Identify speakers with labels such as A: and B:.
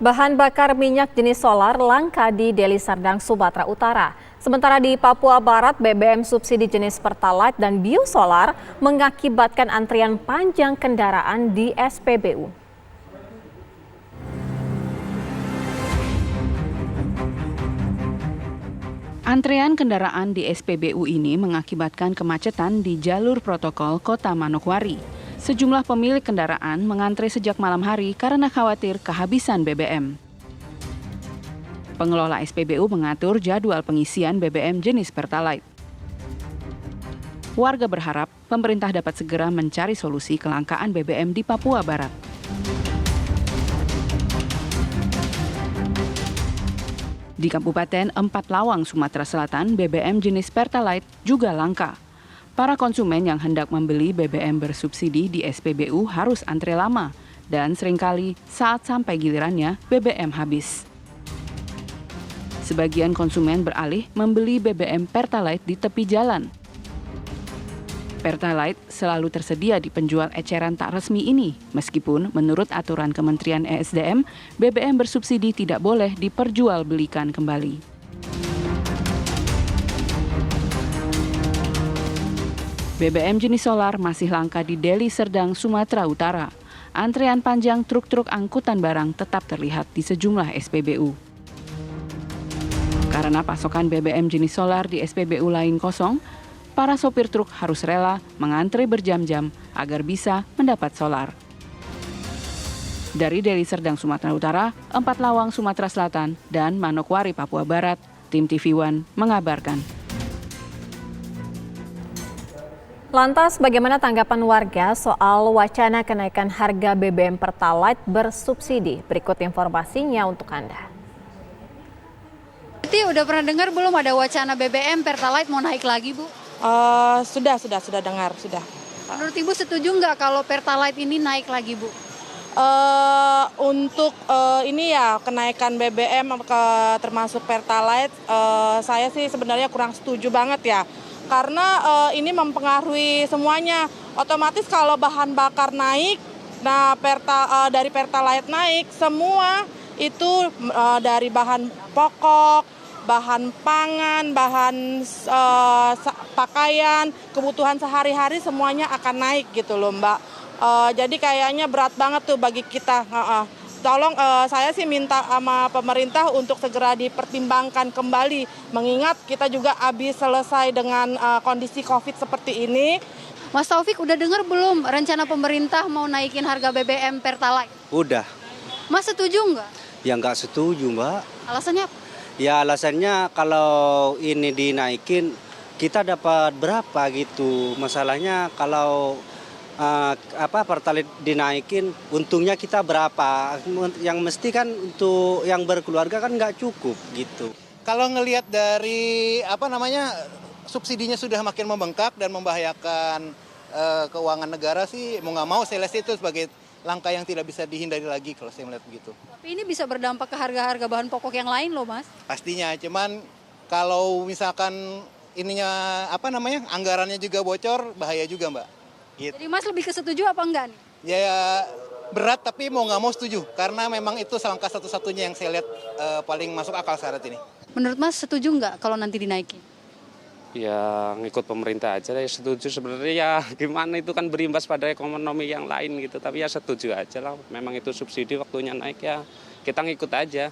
A: Bahan bakar minyak jenis solar langka di Deli Serdang, Sumatera Utara. Sementara di Papua Barat, BBM subsidi jenis Pertalite dan biosolar mengakibatkan antrian panjang kendaraan di SPBU.
B: Antrean kendaraan di SPBU ini mengakibatkan kemacetan di jalur protokol Kota Manokwari. Sejumlah pemilik kendaraan mengantre sejak malam hari karena khawatir kehabisan BBM. Pengelola SPBU mengatur jadwal pengisian BBM jenis Pertalite. Warga berharap pemerintah dapat segera mencari solusi kelangkaan BBM di Papua Barat. Di Kabupaten Empat Lawang, Sumatera Selatan, BBM jenis Pertalite juga langka. Para konsumen yang hendak membeli BBM bersubsidi di SPBU harus antre lama dan seringkali saat sampai gilirannya BBM habis. Sebagian konsumen beralih membeli BBM Pertalite di tepi jalan. Pertalite selalu tersedia di penjual eceran tak resmi ini, meskipun menurut aturan Kementerian ESDM, BBM bersubsidi tidak boleh diperjualbelikan kembali. BBM jenis solar masih langka di Deli Serdang, Sumatera Utara. Antrean panjang truk-truk angkutan barang tetap terlihat di sejumlah SPBU. Karena pasokan BBM jenis solar di SPBU lain kosong, para sopir truk harus rela mengantre berjam-jam agar bisa mendapat solar. Dari Deli Serdang, Sumatera Utara, Empat Lawang, Sumatera Selatan, dan Manokwari, Papua Barat, tim TV One mengabarkan.
A: Lantas bagaimana tanggapan warga soal wacana kenaikan harga BBM Pertalite bersubsidi? Berikut informasinya untuk Anda.
C: Berarti udah pernah dengar belum ada wacana BBM Pertalite mau naik lagi, Bu?
D: Sudah dengar, sudah.
C: Menurut Ibu setuju nggak kalau Pertalite ini naik lagi, Bu?
D: Untuk ini ya kenaikan BBM termasuk Pertalite, saya sih sebenarnya kurang setuju banget ya. Karena ini mempengaruhi semuanya. Otomatis kalau bahan bakar naik, nah dari Pertalite naik, semua itu dari bahan pokok, bahan pangan, bahan pakaian, kebutuhan sehari-hari semuanya akan naik gitu loh, Mbak. Jadi kayaknya berat banget tuh bagi kita. Tolong saya sih minta sama pemerintah untuk segera dipertimbangkan kembali. Mengingat kita juga habis selesai dengan kondisi COVID seperti ini.
C: Mas Taufik udah dengar belum rencana pemerintah mau naikin harga BBM Pertalite?
E: Udah.
C: Mas setuju nggak?
E: Ya nggak setuju, Mbak.
C: Alasannya apa?
E: Ya alasannya kalau ini dinaikin kita dapat berapa gitu. Masalahnya kalau Pertalite dinaikin, untungnya kita berapa? Yang mesti kan untuk yang berkeluarga kan nggak cukup gitu.
F: Kalau ngelihat dari subsidinya sudah makin membengkak dan membahayakan keuangan negara sih, mau nggak mau saya lihat itu sebagai langkah yang tidak bisa dihindari lagi kalau saya melihat begitu.
C: Tapi ini bisa berdampak ke harga-harga bahan pokok yang lain loh, Mas.
F: Pastinya, cuman kalau misalkan anggarannya juga bocor, bahaya juga, Mbak. Gitu.
C: Jadi Mas lebih kesetuju apa enggak nih?
F: Ya berat tapi mau nggak mau setuju karena memang itu langkah satu-satunya yang saya lihat paling masuk akal saat ini.
C: Menurut Mas setuju nggak kalau nanti dinaikin?
G: Ya ngikut pemerintah aja ya setuju sebenarnya, ya gimana itu kan berimbas pada ekonomi yang lain gitu, tapi ya setuju aja lah, memang itu subsidi waktunya naik ya kita ngikut aja.